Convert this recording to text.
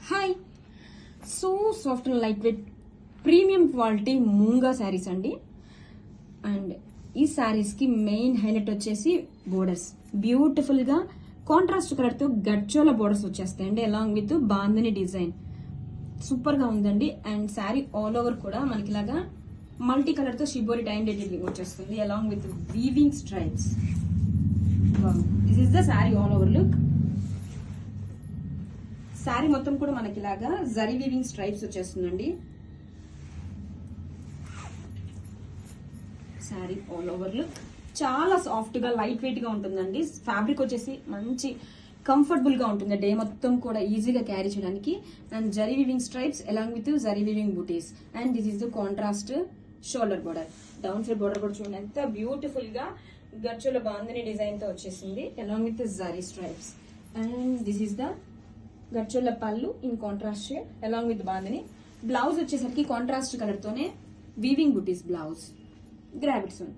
Hi, so soft and light weight premium quality Moonga saris అండి. And ఈ శారీస్ కి మెయిన్ హైలైట్ వచ్చేసి బోర్డర్స్. బ్యూటిఫుల్ గా కాంట్రాస్ట్ కలర్ తో గడ్చోల బోర్డర్స్ వచ్చేస్తాయండి, along with Bandhani design. Super గా ఉందండి. అండ్ శారీ ఆల్ ఓవర్ కూడా మనకి ఇలాగా మల్టీ కలర్ తో షిబోరి డైన్ డెటింగ్ వచ్చేస్తుంది, along with weaving stripes. This is the sari all over look. Sari మొత్తం కూడా మనకి ఇలాగా జరీ వీవింగ్ స్ట్రైప్స్ వచ్చేస్తుందండి. శారీ ఆల్ ఓవర్ లుక్ చాలా సాఫ్ట్ గా లైట్ వెయిట్ గా ఉంటుందండి. ఫ్యాబ్రిక్ వచ్చేసి మంచి కంఫర్టబుల్ గా ఉంటుంది, డే మొత్తం కూడా ఈజీగా క్యారీ చేయడానికి. And zari weaving stripes along with zari weaving buttis. And this is the contrast shoulder border. Down side border కూడా చూడండి ఎంత బ్యూటిఫుల్ గా గర్చోల బాందని డిజైన్ తో వచ్చేసింది, along with zari stripes. And this is the Gharchola pallu in contrast shade along with Bandhani. Blouse వచ్చేసరికి contrast colour తోనే weaving butis blouse. Grab it son.